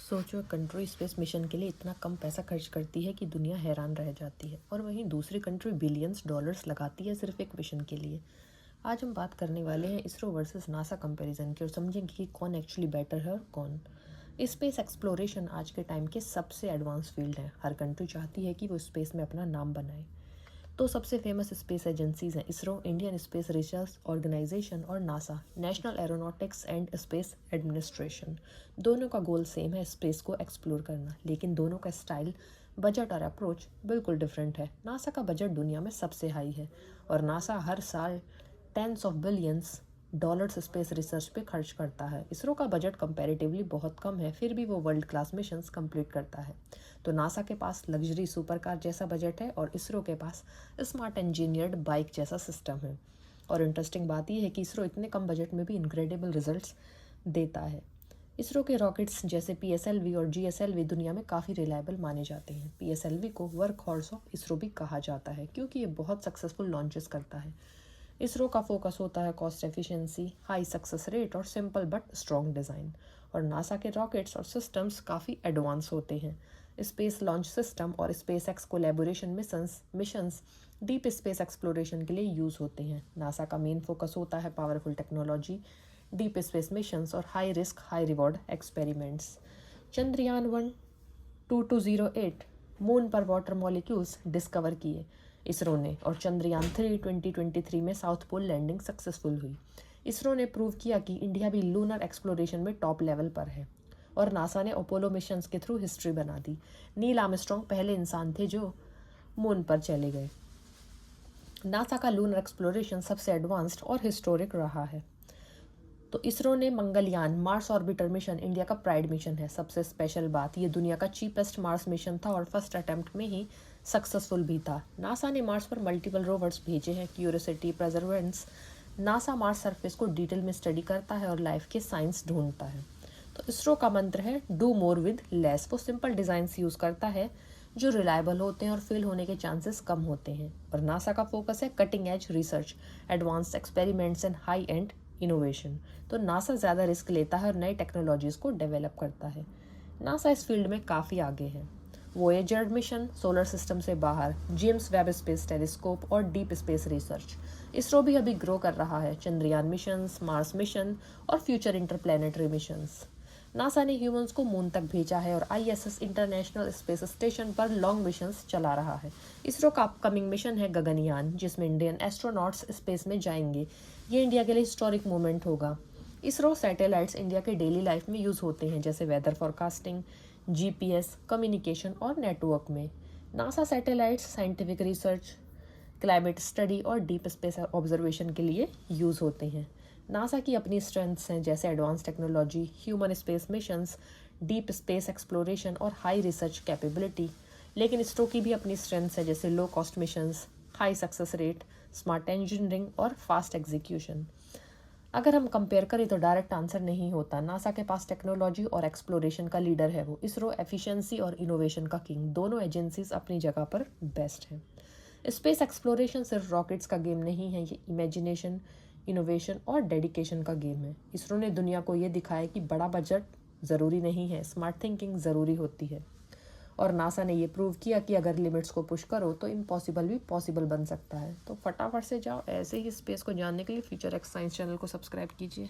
सोचो country space mission के लिए इतना कम पैसा खर्च करती है कि दुनिया हैरान रह जाती है, और वहीं दूसरी कंट्री बिलियंस डॉलर्स लगाती है सिर्फ एक मिशन के लिए। आज हम बात करने वाले हैं इसरो वर्सेस नासा कंपैरिजन की, और समझेंगे कि कौन एक्चुअली बेटर है और कौन। स्पेस एक्सप्लोरेशन आज के टाइम के सबसे एडवांस फील्ड है। हर कंट्री चाहती है कि वो स्पेस में अपना नाम बनाए। तो सबसे फेमस स्पेस एजेंसीज हैं ISRO, Indian space research organisation, और NASA, national aeronautics and space administration. दोनों का गोल सेम है, स्पेस को एक्सप्लोर करना, लेकिन दोनों का स्टाइल, बजट और अप्रोच बिल्कुल डिफरेंट है। नासा का बजट दुनिया में सबसे हाई है, और नासा हर साल tens of billions dollars space research पे खर्च करता है। इसरो का बजट कंपैरेटिवली बहुत कम है, फिर भी वो वर्ल्ड क्लास मिशंस कंप्लीट करता है। तो नासा के पास लग्जरी सुपर कार जैसा बजट है, और इसरो के पास स्मार्ट इंजीनियर्ड बाइक जैसा सिस्टम है। और इंटरेस्टिंग बात यह है कि इसरो इतने कम बजट में भी इनक्रेडिबल रिजल्ट्स देता है। इसरो के रॉकेट्स जैसे PSLV और GSLV दुनिया में काफ़ी रिलायबल माने जाते हैं। PSLV को वर्क हॉर्स ऑफ इसरो भी कहा जाता है, क्योंकि ये बहुत सक्सेसफुल लॉन्चेस करता है। इसरो का फोकस होता है cost efficiency, high success rate और सिंपल बट स्ट्रॉन्ग डिज़ाइन। और नासा के रॉकेट्स और सिस्टम्स काफ़ी एडवांस होते हैं। स्पेस लॉन्च सिस्टम और space x collaboration missions deep space exploration के लिए यूज़ होते हैं। नासा का मेन फोकस होता है powerful technology, deep space missions और high risk high reward experiments. Chandrayaan 1 2208 moon पर वाटर मॉलिक्यूल्स डिस्कवर किए इसरो ने, और चंद्रयान 3 2023 में साउथ पोल लैंडिंग सक्सेसफुल हुई। इसरो ने प्रूव किया कि इंडिया भी लूनर एक्सप्लोरेशन में टॉप लेवल पर है। और नासा ने अपोलो मिशंस के थ्रू हिस्ट्री बना दी। नील आर्मस्ट्रॉन्ग पहले इंसान थे जो मून पर चले गए। नासा का लूनर एक्सप्लोरेशन सबसे एडवांस्ड और हिस्टोरिक रहा है। तो इसरो ने Mangalyaan Mars orbiter mission India का प्राइड मिशन है। सबसे स्पेशल बात, ये दुनिया का चीपेस्ट मार्स मिशन था और फर्स्ट अटेम्प्ट में ही सक्सेसफुल भी था। नासा ने मार्स पर मल्टीपल रोवर्स भेजे हैं, curiosity, Perseverance. NASA Mars surface को डिटेल में स्टडी करता है और लाइफ के साइंस ढूंढता है। तो इसरो का मंत्र है डू मोर विद लेस। वो सिंपल डिज़ाइंस यूज़ करता है जो रिलायबल होते हैं और फेल होने के चांसेस कम होते हैं। और नासा का फोकस है cutting edge research, advance experiments and high and innovation. तो नासा ज़्यादा रिस्क लेता है और नई टेक्नोलॉजीज़ को डेवलप करता है। नासा इस फील्ड में काफ़ी आगे है। वोएजर मिशन सोलर सिस्टम से बाहर, जेम्स वेब स्पेस टेलीस्कोप और डीप स्पेस रिसर्च। इसरो भी अभी ग्रो कर रहा है, चंद्रयान मिशन, मार्स मिशन और फ्यूचर इंटरप्लैनेटरी मिशंस। नासा ने ह्यूमंस को मून तक भेजा है, और ISS इंटरनेशनल स्पेस स्टेशन पर लॉन्ग मिशंस चला रहा है। इसरो का अपकमिंग मिशन है गगनयान, जिसमें इंडियन एस्ट्रोनॉट्स स्पेस में जाएंगे। ये इंडिया के लिए हिस्टोरिक मोमेंट होगा। इसरो सैटेलाइट्स इंडिया के डेली लाइफ में यूज़ होते हैं, जैसे वेदर फॉरकास्टिंग, GPS, कम्युनिकेशन और नेटवर्क में। NASA satellites scientific research, climate study और डीप स्पेस ऑब्जर्वेशन के लिए यूज़ होते हैं। नासा की अपनी स्ट्रेंथ्स हैं, जैसे advance technology, human space missions, deep space exploration और हाई रिसर्च कैपेबिलिटी। लेकिन इसरो की भी अपनी स्ट्रेंथ्स हैं, जैसे low cost missions, high success rate, smart engineering और फास्ट एग्जीक्यूशन। अगर हम कंपेयर करें तो डायरेक्ट आंसर नहीं होता। नासा के पास टेक्नोलॉजी और एक्सप्लोरेशन का लीडर है वो। इसरो एफिशिएंसी और इनोवेशन का किंग। दोनों एजेंसीज अपनी जगह पर बेस्ट हैं। स्पेस एक्सप्लोरेशन सिर्फ रॉकेट्स का गेम नहीं है, ये इमेजिनेशन, इनोवेशन और डेडिकेशन का गेम है। इसरो ने दुनिया को ये दिखाया कि बड़ा बजट ज़रूरी नहीं है, स्मार्ट थिंकिंग ज़रूरी होती है। और नासा ने ये प्रूव किया कि अगर लिमिट्स को पुश करो तो इम्पॉसिबल भी पॉसिबल बन सकता है। तो फटाफट से जाओ, ऐसे ही स्पेस को जानने के लिए फ्यूचर एक्स साइंस चैनल को सब्सक्राइब कीजिए।